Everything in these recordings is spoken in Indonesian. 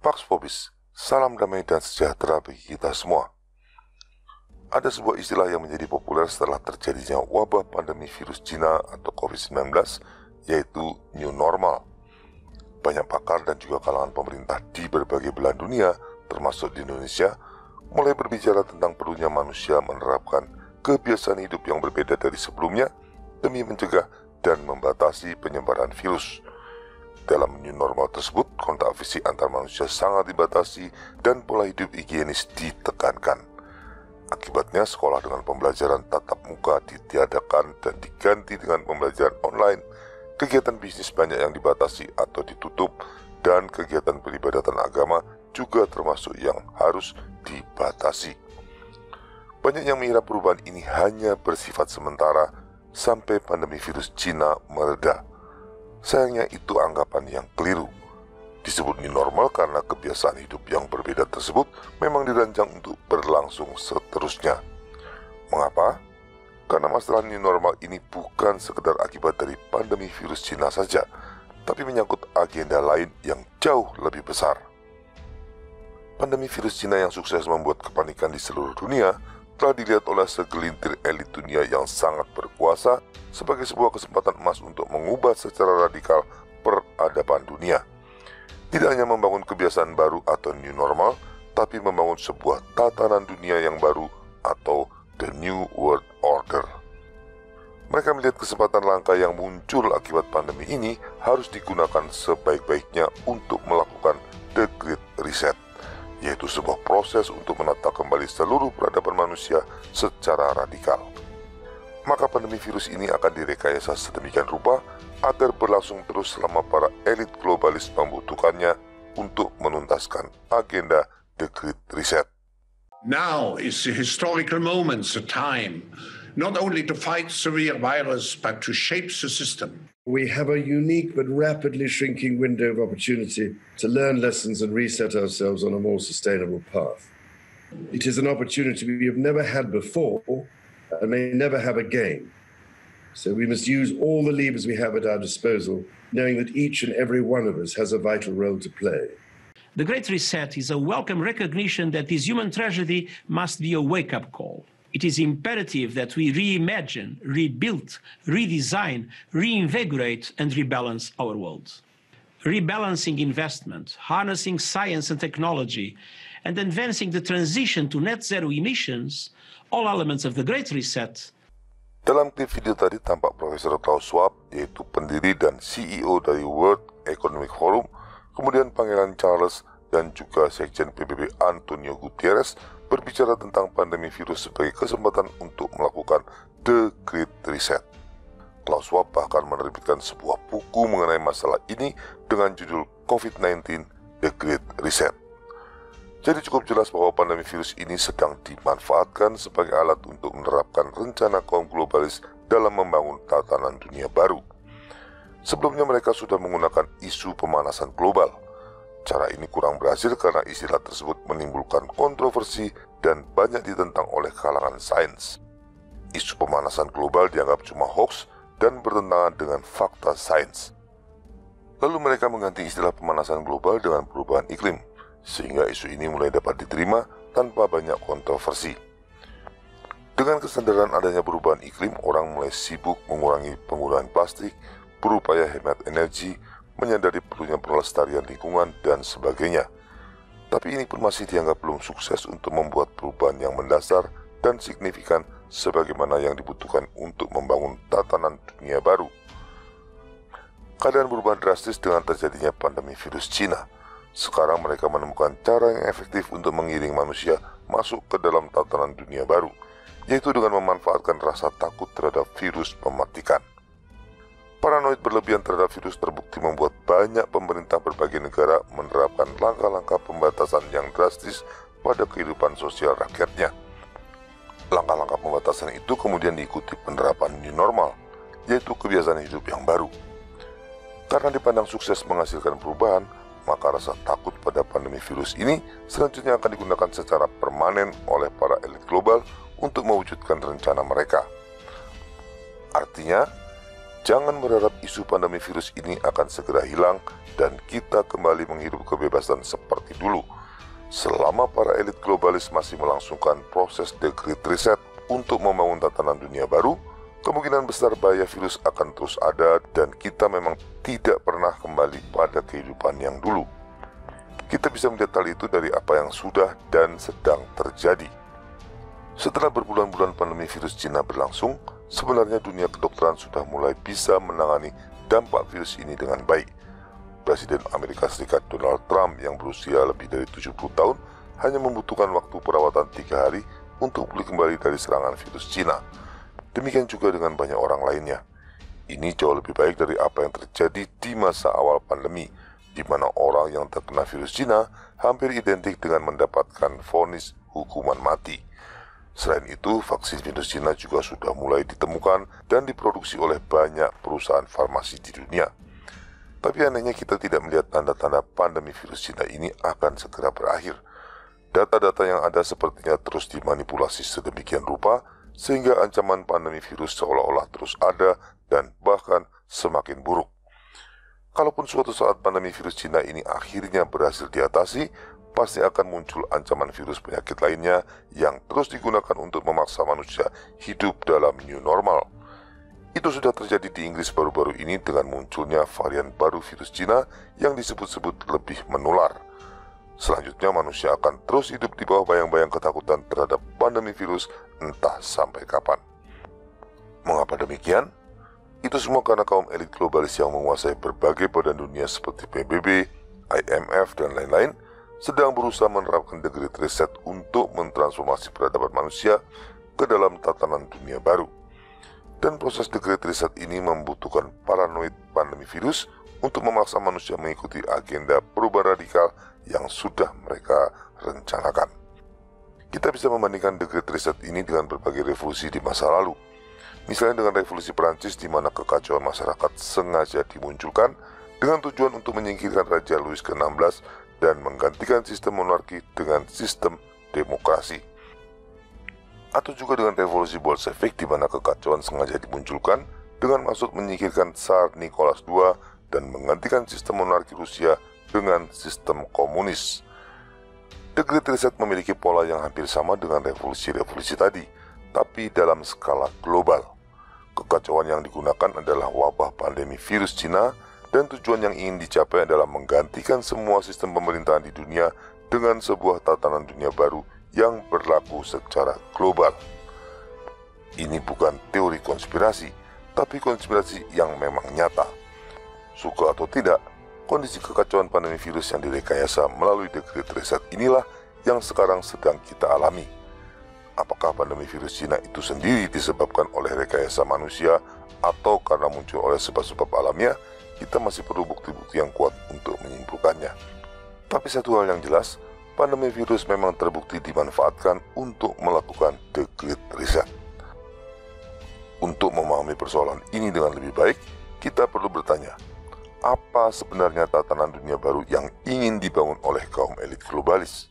Pax Vobis, salam damai dan sejahtera bagi kita semua. Ada sebuah istilah yang menjadi populer setelah terjadinya wabah pandemi virus Cina atau COVID-19, yaitu New Normal. Banyak pakar dan juga kalangan pemerintah di berbagai belahan dunia, termasuk di Indonesia, mulai berbicara tentang perlunya manusia menerapkan kebiasaan hidup yang berbeda dari sebelumnya demi mencegah dan membatasi penyebaran virus. Dalam new normal tersebut, kontak fisik antar manusia sangat dibatasi dan pola hidup higienis ditekankan. Akibatnya, sekolah dengan pembelajaran tatap muka ditiadakan dan diganti dengan pembelajaran online. Kegiatan bisnis banyak yang dibatasi atau ditutup, dan kegiatan peribadatan agama juga termasuk yang harus dibatasi. Banyak yang mengira perubahan ini hanya bersifat sementara sampai pandemi virus Cina mereda. Sayangnya itu anggapan yang keliru. Disebut new normal karena kebiasaan hidup yang berbeda tersebut memang dirancang untuk berlangsung seterusnya. Mengapa? Karena masalah new normal ini bukan sekedar akibat dari pandemi virus Cina saja, tapi menyangkut agenda lain yang jauh lebih besar. Pandemi virus Cina yang sukses membuat kepanikan di seluruh dunia telah dilihat oleh segelintir elit dunia yang sangat berkuasa sebagai sebuah kesempatan emas untuk mengubah secara radikal peradaban dunia. Tidak hanya membangun kebiasaan baru atau new normal, tapi membangun sebuah tatanan dunia yang baru atau the new world order. Mereka melihat kesempatan langka yang muncul akibat pandemi ini harus digunakan sebaik-baiknya untuk melakukan the Great Reset, yaitu sebuah proses untuk menata kembali seluruh peradaban manusia secara radikal. Maka pandemi virus ini akan direkayasa sedemikian rupa agar berlangsung terus selama para elit globalis membutuhkannya untuk menuntaskan agenda The Great Reset. Now is the historical moment, the time, not only to fight severe virus, but to shape the system. We have a unique but rapidly shrinking window of opportunity to learn lessons and reset ourselves on a more sustainable path. It is an opportunity we have never had before and may never have again. So we must use all the levers we have at our disposal, knowing that each and every one of us has a vital role to play. The Great Reset is a welcome recognition that this human tragedy must be a wake-up call. It is imperative that we reimagine, rebuild, redesign, reinvigorate, and rebalance our world. Rebalancing investment, harnessing science and technology, and advancing the transition to net zero emissions, all elements of the Great Reset. Dalam klip video tadi tampak Profesor Klaus Schwab, yaitu pendiri dan CEO dari World Economic Forum, kemudian Pangeran Charles dan juga Sekjen PBB Antonio Guterres berbicara tentang pandemi virus sebagai kesempatan untuk melakukan The Great Reset. Klaus Schwab bahkan menerbitkan sebuah buku mengenai masalah ini dengan judul COVID-19 The Great Reset. Jadi cukup jelas bahwa pandemi virus ini sedang dimanfaatkan sebagai alat untuk menerapkan rencana kaum globalis dalam membangun tatanan dunia baru. Sebelumnya mereka sudah menggunakan isu pemanasan global. Cara ini kurang berhasil karena istilah tersebut menimbulkan kontroversi dan banyak ditentang oleh kalangan sains. Isu pemanasan global dianggap cuma hoax dan bertentangan dengan fakta sains. Lalu mereka mengganti istilah pemanasan global dengan perubahan iklim, sehingga isu ini mulai dapat diterima tanpa banyak kontroversi. Dengan kesadaran adanya perubahan iklim, orang mulai sibuk mengurangi penggunaan plastik, berupaya hemat energi, menyadari perlunya pelestarian lingkungan, dan sebagainya. Tapi ini pun masih dianggap belum sukses untuk membuat perubahan yang mendasar dan signifikan sebagaimana yang dibutuhkan untuk membangun tatanan dunia baru. Keadaan berubah drastis dengan terjadinya pandemi virus Cina. Sekarang mereka menemukan cara yang efektif untuk mengiring manusia masuk ke dalam tatanan dunia baru, yaitu dengan memanfaatkan rasa takut terhadap virus mematikan. Paranoid berlebihan terhadap virus terbukti membuat banyak pemerintah berbagai negara menerapkan langkah-langkah pembatasan yang drastis pada kehidupan sosial rakyatnya. Langkah-langkah pembatasan itu kemudian diikuti penerapan new normal, yaitu kebiasaan hidup yang baru. Karena dipandang sukses menghasilkan perubahan, maka rasa takut pada pandemi virus ini selanjutnya akan digunakan secara permanen oleh para elit global untuk mewujudkan rencana mereka. Artinya, Jangan berharap isu pandemi virus ini akan segera hilang dan kita kembali menghirup kebebasan seperti dulu. Selama para elit globalis masih melangsungkan proses The Great Reset untuk membangun tatanan dunia baru, kemungkinan besar bahaya virus akan terus ada dan kita memang tidak pernah kembali pada kehidupan yang dulu. Kita bisa melihat hal itu dari apa yang sudah dan sedang terjadi. Setelah berbulan-bulan pandemi virus Cina berlangsung, sebenarnya dunia kedokteran sudah mulai bisa menangani dampak virus ini dengan baik. Presiden Amerika Serikat Donald Trump yang berusia lebih dari 70 tahun hanya membutuhkan waktu perawatan 3 hari untuk pulih kembali dari serangan virus Cina. Demikian juga dengan banyak orang lainnya. Ini jauh lebih baik dari apa yang terjadi di masa awal pandemi, di mana orang yang terkena virus Cina hampir identik dengan mendapatkan vonis hukuman mati. Selain itu, vaksin virus Cina juga sudah mulai ditemukan dan diproduksi oleh banyak perusahaan farmasi di dunia. Tapi anehnya kita tidak melihat tanda-tanda pandemi virus Cina ini akan segera berakhir. Data-data yang ada sepertinya terus dimanipulasi sedemikian rupa, sehingga ancaman pandemi virus seolah-olah terus ada dan bahkan semakin buruk. Kalaupun suatu saat pandemi virus Cina ini akhirnya berhasil diatasi, pasti akan muncul ancaman virus penyakit lainnya yang terus digunakan untuk memaksa manusia hidup dalam new normal. Itu sudah terjadi di Inggris baru-baru ini dengan munculnya varian baru virus Cina yang disebut-sebut lebih menular. Selanjutnya manusia akan terus hidup di bawah bayang-bayang ketakutan terhadap pandemi virus entah sampai kapan. Mengapa demikian? Itu semua karena kaum elit globalis yang menguasai berbagai badan dunia seperti PBB, IMF, dan lain-lain sedang berusaha menerapkan The Great Reset untuk mentransformasi peradaban manusia ke dalam tatanan dunia baru. Dan proses The Great Reset ini membutuhkan paranoid pandemi virus untuk memaksa manusia mengikuti agenda perubahan radikal yang sudah mereka rencanakan. Kita bisa membandingkan The Great Reset ini dengan berbagai revolusi di masa lalu. Misalnya dengan revolusi Perancis di mana kekacauan masyarakat sengaja dimunculkan dengan tujuan untuk menyingkirkan Raja Louis ke-16 dan menggantikan sistem monarki dengan sistem demokrasi. Atau juga dengan revolusi Bolshevik di mana kekacauan sengaja dimunculkan dengan maksud menyingkirkan Tsar Nicholas II dan menggantikan sistem monarki Rusia dengan sistem komunis. The Great Reset memiliki pola yang hampir sama dengan revolusi-revolusi tadi, tapi dalam skala global. Kekacauan yang digunakan adalah wabah pandemi virus Cina dan tujuan yang ingin dicapai adalah menggantikan semua sistem pemerintahan di dunia dengan sebuah tatanan dunia baru yang berlaku secara global. Ini bukan teori konspirasi, tapi konspirasi yang memang nyata. Suka atau tidak, kondisi kekacauan pandemi virus yang direkayasa melalui The Great Reset inilah yang sekarang sedang kita alami. Apakah pandemi virus Cina itu sendiri disebabkan oleh rekayasa manusia atau karena muncul oleh sebab-sebab alamiah, kita masih perlu bukti-bukti yang kuat untuk menyimpulkannya. Tapi satu hal yang jelas, pandemi virus memang terbukti dimanfaatkan untuk melakukan The Great Reset. Untuk memahami persoalan ini dengan lebih baik, kita perlu bertanya, apa sebenarnya tatanan dunia baru yang ingin dibangun oleh kaum elit globalis?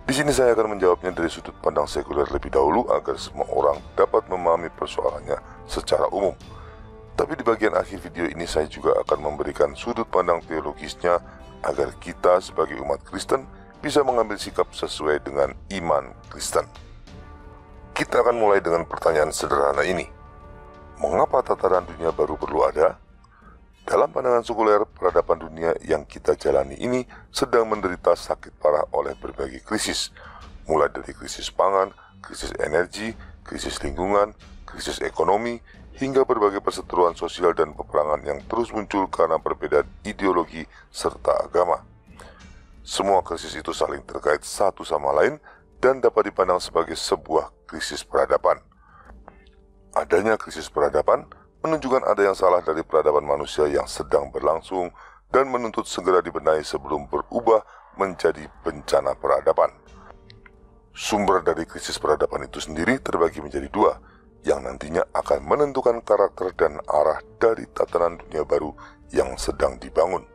Di sini saya akan menjawabnya dari sudut pandang sekuler lebih dahulu agar semua orang dapat memahami persoalannya secara umum. Tapi di bagian akhir video ini saya juga akan memberikan sudut pandang teologisnya agar kita sebagai umat Kristen bisa mengambil sikap sesuai dengan iman Kristen. Kita akan mulai dengan pertanyaan sederhana ini. Mengapa tatanan dunia baru perlu ada? Dalam pandangan sekuler, peradaban dunia yang kita jalani ini sedang menderita sakit parah oleh berbagai krisis, mulai dari krisis pangan, krisis energi, krisis lingkungan, krisis ekonomi, hingga berbagai perseteruan sosial dan peperangan yang terus muncul karena perbedaan ideologi serta agama. Semua krisis itu saling terkait satu sama lain dan dapat dipandang sebagai sebuah krisis peradaban. Adanya krisis peradaban menunjukkan ada yang salah dari peradaban manusia yang sedang berlangsung dan menuntut segera dibenahi sebelum berubah menjadi bencana peradaban. Sumber dari krisis peradaban itu sendiri terbagi menjadi dua, yang nantinya akan menentukan karakter dan arah dari tatanan dunia baru yang sedang dibangun.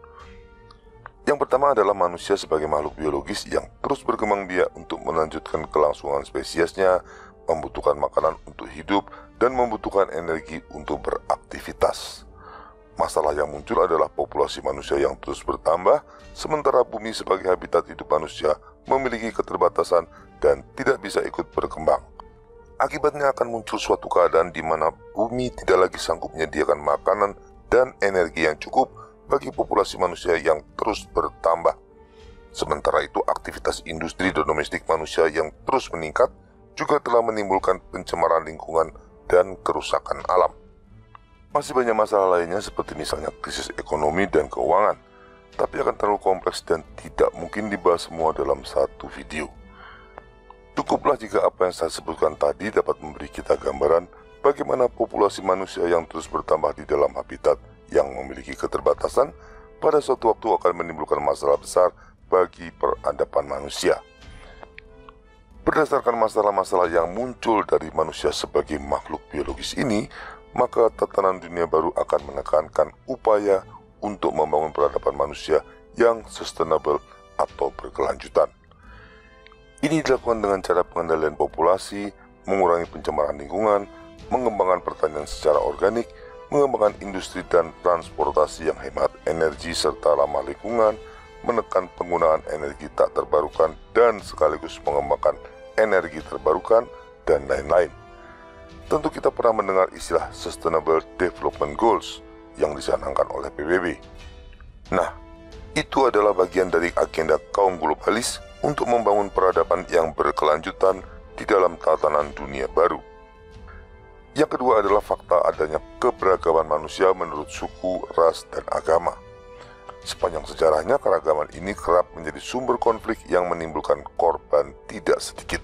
Yang pertama adalah manusia sebagai makhluk biologis yang terus berkembang biak untuk melanjutkan kelangsungan spesiesnya, membutuhkan makanan untuk hidup, dan membutuhkan energi untuk beraktivitas. Masalah yang muncul adalah populasi manusia yang terus bertambah, sementara bumi sebagai habitat hidup manusia memiliki keterbatasan dan tidak bisa ikut berkembang. Akibatnya akan muncul suatu keadaan di mana bumi tidak lagi sanggup menyediakan makanan dan energi yang cukup bagi populasi manusia yang terus bertambah. Sementara itu, aktivitas industri dan domestik manusia yang terus meningkat juga telah menimbulkan pencemaran lingkungan dan kerusakan alam. Masih banyak masalah lainnya seperti misalnya krisis ekonomi dan keuangan, tapi akan terlalu kompleks dan tidak mungkin dibahas semua dalam satu video. Cukuplah jika apa yang saya sebutkan tadi dapat memberi kita gambaran bagaimana populasi manusia yang terus bertambah di dalam habitat yang memiliki keterbatasan pada suatu waktu akan menimbulkan masalah besar bagi peradaban manusia. Berdasarkan masalah-masalah yang muncul dari manusia sebagai makhluk biologis ini, maka tatanan dunia baru akan menekankan upaya untuk membangun peradaban manusia yang sustainable atau berkelanjutan. Ini dilakukan dengan cara pengendalian populasi, mengurangi pencemaran lingkungan, mengembangkan pertanian secara organik, mengembangkan industri dan transportasi yang hemat energi serta ramah lingkungan, menekan penggunaan energi tak terbarukan dan sekaligus mengembangkan energi terbarukan, dan lain-lain. Tentu kita pernah mendengar istilah Sustainable Development Goals yang dicanangkan oleh PBB. Nah, itu adalah bagian dari agenda kaum globalis untuk membangun peradaban yang berkelanjutan di dalam tatanan dunia baru. Yang kedua adalah fakta adanya keberagaman manusia menurut suku, ras, dan agama. Sepanjang sejarahnya, keragaman ini kerap menjadi sumber konflik yang menimbulkan korban tidak sedikit.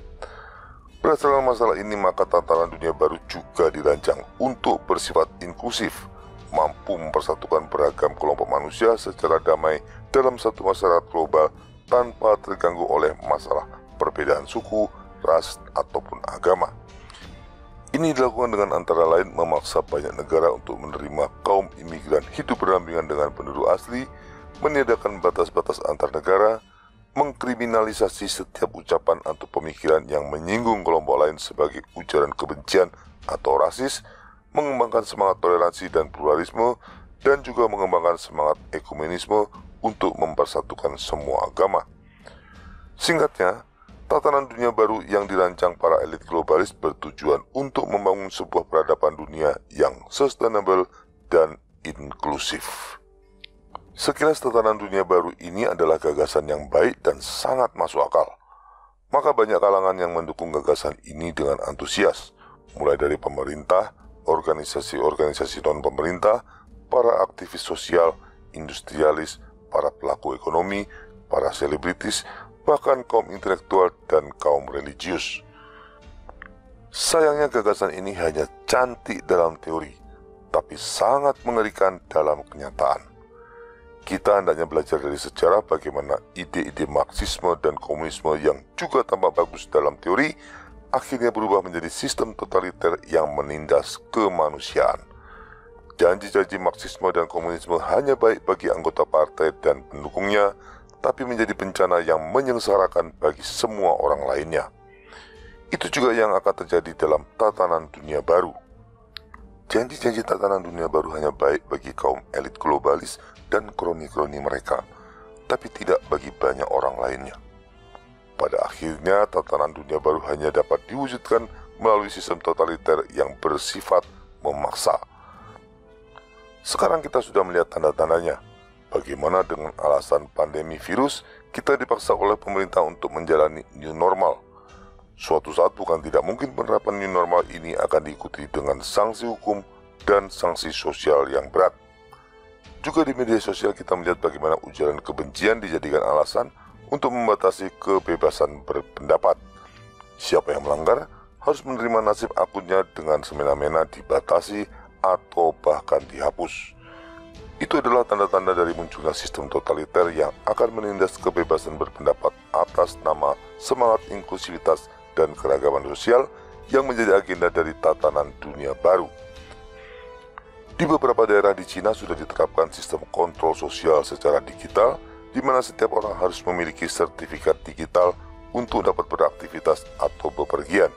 Berdasarkan masalah ini, maka tatanan dunia baru juga dirancang untuk bersifat inklusif, mampu mempersatukan beragam kelompok manusia secara damai dalam satu masyarakat global tanpa terganggu oleh masalah perbedaan suku, ras, ataupun agama. Ini dilakukan dengan antara lain memaksa banyak negara untuk menerima kaum imigran hidup berdampingan dengan penduduk asli, meniadakan batas-batas antar negara, mengkriminalisasi setiap ucapan atau pemikiran yang menyinggung kelompok lain sebagai ujaran kebencian atau rasis, mengembangkan semangat toleransi dan pluralisme, dan juga mengembangkan semangat ekumenisme untuk mempersatukan semua agama. Singkatnya, tatanan dunia baru yang dirancang para elit globalis bertujuan untuk membangun sebuah peradaban dunia yang sustainable dan inklusif. Sekilas tatanan dunia baru ini adalah gagasan yang baik dan sangat masuk akal. Maka banyak kalangan yang mendukung gagasan ini dengan antusias, mulai dari pemerintah, organisasi-organisasi non-pemerintah, para aktivis sosial, industrialis, para pelaku ekonomi, para selebritis, bahkan kaum intelektual dan kaum religius. Sayangnya gagasan ini hanya cantik dalam teori, tapi sangat mengerikan dalam kenyataan. Kita hendaknya belajar dari sejarah bagaimana ide-ide Marxisme dan komunisme yang juga tampak bagus dalam teori, akhirnya berubah menjadi sistem totaliter yang menindas kemanusiaan. Janji-janji Marxisme dan komunisme hanya baik bagi anggota partai dan pendukungnya, tapi menjadi bencana yang menyengsarakan bagi semua orang lainnya. Itu juga yang akan terjadi dalam tatanan dunia baru. Janji-janji tatanan dunia baru hanya baik bagi kaum elit globalis dan kroni-kroni mereka, tapi tidak bagi banyak orang lainnya. Pada akhirnya, tatanan dunia baru hanya dapat diwujudkan melalui sistem totaliter yang bersifat memaksa. Sekarang kita sudah melihat tanda-tandanya. Bagaimana dengan alasan pandemi virus, kita dipaksa oleh pemerintah untuk menjalani new normal. Suatu saat bukan tidak mungkin penerapan new normal ini akan diikuti dengan sanksi hukum dan sanksi sosial yang berat. Juga di media sosial kita melihat bagaimana ujaran kebencian dijadikan alasan untuk membatasi kebebasan berpendapat. Siapa yang melanggar harus menerima nasib akunnya dengan semena-mena dibatasi atau bahkan dihapus. Itu adalah tanda-tanda dari munculnya sistem totaliter yang akan menindas kebebasan berpendapat atas nama semangat inklusivitas dan keragaman sosial yang menjadi agenda dari tatanan dunia baru. Di beberapa daerah di Cina sudah diterapkan sistem kontrol sosial secara digital, di mana setiap orang harus memiliki sertifikat digital untuk dapat beraktivitas atau bepergian.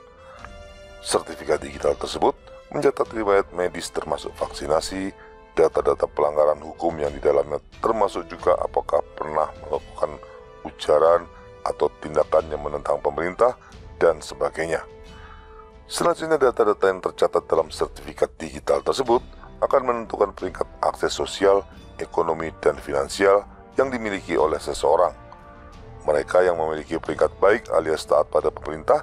Sertifikat digital tersebut mencatat riwayat medis termasuk vaksinasi, data-data pelanggaran hukum yang di dalamnya termasuk juga apakah pernah melakukan ujaran atau tindakan yang menentang pemerintah, dan sebagainya. Selanjutnya, data-data yang tercatat dalam sertifikat digital tersebut akan menentukan peringkat akses sosial, ekonomi, dan finansial yang dimiliki oleh seseorang. Mereka yang memiliki peringkat baik alias taat pada pemerintah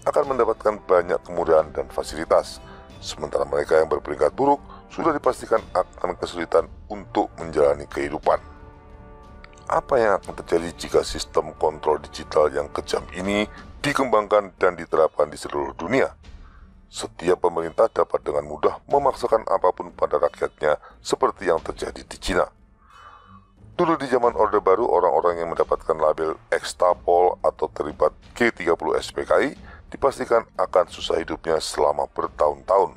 akan mendapatkan banyak kemudahan dan fasilitas, sementara mereka yang berperingkat buruk sudah dipastikan akan kesulitan untuk menjalani kehidupan. Apa yang akan terjadi jika sistem kontrol digital yang kejam ini dikembangkan dan diterapkan di seluruh dunia? Setiap pemerintah dapat dengan mudah memaksakan apapun pada rakyatnya seperti yang terjadi di Cina. Dulu di zaman Orde Baru, orang-orang yang mendapatkan label Ekstapol atau terlibat G30 SPKI dipastikan akan susah hidupnya selama bertahun-tahun.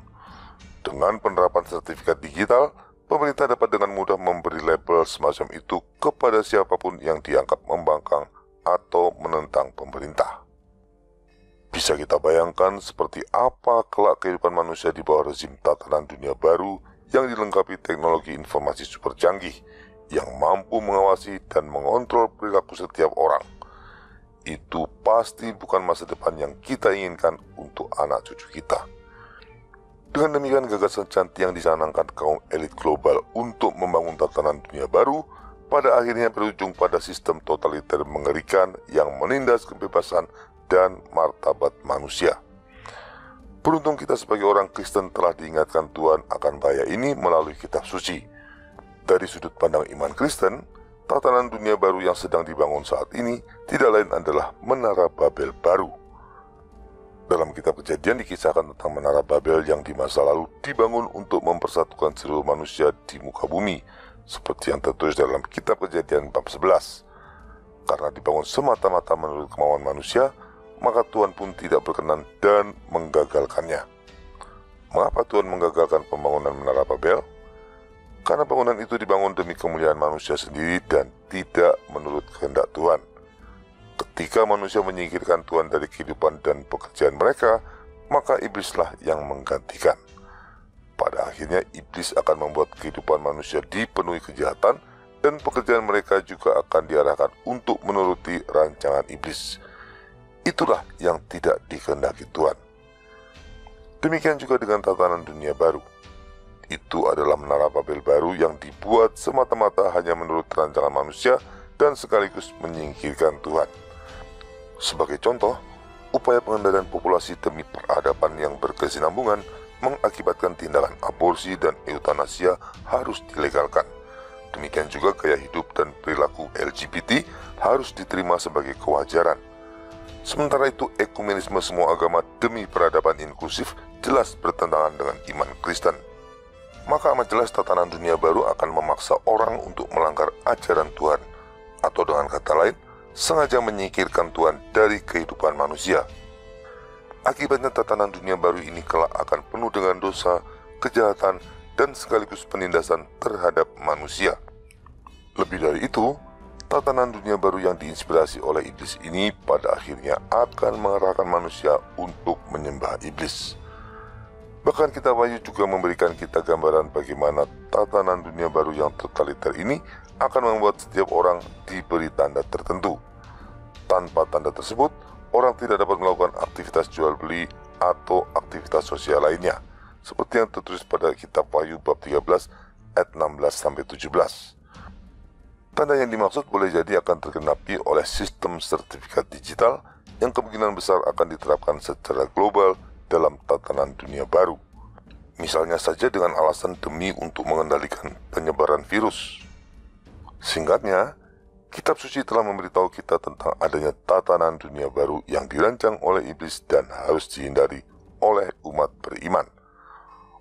Dengan penerapan sertifikat digital, pemerintah dapat dengan mudah memberi label semacam itu kepada siapapun yang dianggap membangkang atau menentang pemerintah. Bisa kita bayangkan seperti apa kelak kehidupan manusia di bawah rezim tatanan dunia baru yang dilengkapi teknologi informasi super canggih yang mampu mengawasi dan mengontrol perilaku setiap orang. Itu pasti bukan masa depan yang kita inginkan untuk anak cucu kita. Dengan demikian, gagasan cantik yang dicanangkan kaum elit global untuk membangun tatanan dunia baru pada akhirnya berujung pada sistem totaliter mengerikan yang menindas kebebasan dan martabat manusia. Beruntung kita sebagai orang Kristen telah diingatkan Tuhan akan bahaya ini melalui kitab suci. Dari sudut pandang iman Kristen, tatanan dunia baru yang sedang dibangun saat ini tidak lain adalah Menara Babel baru. Dalam kitab Kejadian dikisahkan tentang Menara Babel yang di masa lalu dibangun untuk mempersatukan seluruh manusia di muka bumi, seperti yang tertulis dalam kitab Kejadian bab 11. Karena dibangun semata-mata menurut kemauan manusia, maka Tuhan pun tidak berkenan dan menggagalkannya. Mengapa Tuhan menggagalkan pembangunan Menara Babel? Karena bangunan itu dibangun demi kemuliaan manusia sendiri dan tidak menurut kehendak Tuhan. Ketika manusia menyingkirkan Tuhan dari kehidupan dan pekerjaan mereka, maka iblislah yang menggantikan. Pada akhirnya iblis akan membuat kehidupan manusia dipenuhi kejahatan dan pekerjaan mereka juga akan diarahkan untuk menuruti rancangan iblis. Itulah yang tidak dikehendaki Tuhan. Demikian juga dengan tatanan dunia baru. Itu adalah Menara Babel baru yang dibuat semata-mata hanya menurut rancangan manusia dan sekaligus menyingkirkan Tuhan. Sebagai contoh, upaya pengendalian populasi demi peradaban yang berkesinambungan mengakibatkan tindakan aborsi dan eutanasia harus dilegalkan. Demikian juga gaya hidup dan perilaku LGBT harus diterima sebagai kewajaran. Sementara itu, ekumenisme semua agama demi peradaban inklusif jelas bertentangan dengan iman Kristen. Maka amat jelas tatanan dunia baru akan memaksa orang untuk melanggar ajaran Tuhan, atau dengan kata lain, sengaja menyingkirkan Tuhan dari kehidupan manusia. Akibatnya tatanan dunia baru ini kelak akan penuh dengan dosa, kejahatan, dan sekaligus penindasan terhadap manusia. Lebih dari itu, tatanan dunia baru yang diinspirasi oleh iblis ini pada akhirnya akan mengarahkan manusia untuk menyembah iblis. Bahkan kitab Wahyu juga memberikan kita gambaran bagaimana tatanan dunia baru yang totaliter ini akan membuat setiap orang diberi tanda tertentu. Tanpa tanda tersebut, orang tidak dapat melakukan aktivitas jual beli atau aktivitas sosial lainnya, seperti yang tertulis pada kitab Wahyu bab 13 ayat 16-17. Tanda yang dimaksud boleh jadi akan tergenapi oleh sistem sertifikat digital yang kemungkinan besar akan diterapkan secara global dalam tatanan dunia baru. Misalnya saja dengan alasan demi untuk mengendalikan penyebaran virus. Singkatnya, kitab suci telah memberitahu kita tentang adanya tatanan dunia baru yang dirancang oleh iblis dan harus dihindari oleh umat beriman.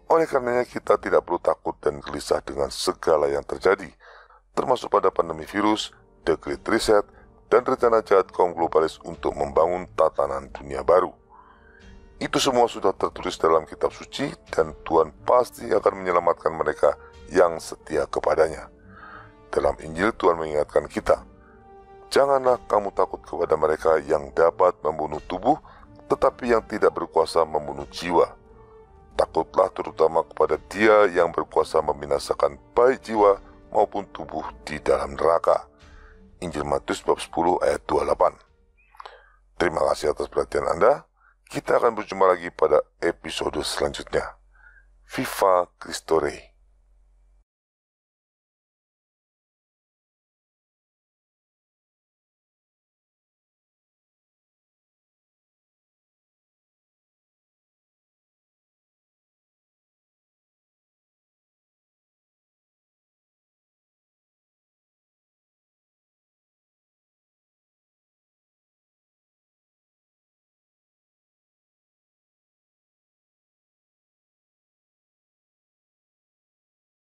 Oleh karenanya kita tidak perlu takut dan gelisah dengan segala yang terjadi, termasuk pada pandemi virus, The Great Reset, dan rencana jahat kaum globalis untuk membangun tatanan dunia baru. Itu semua sudah tertulis dalam kitab suci dan Tuhan pasti akan menyelamatkan mereka yang setia kepadanya. Dalam Injil Tuhan mengingatkan kita, janganlah kamu takut kepada mereka yang dapat membunuh tubuh, tetapi yang tidak berkuasa membunuh jiwa. Takutlah terutama kepada Dia yang berkuasa membinasakan baik jiwa maupun tubuh di dalam neraka. Injil Matius bab 10 ayat 28. Terima kasih atas perhatian Anda. Kita akan berjumpa lagi pada episode selanjutnya. Viva Cristo Rey.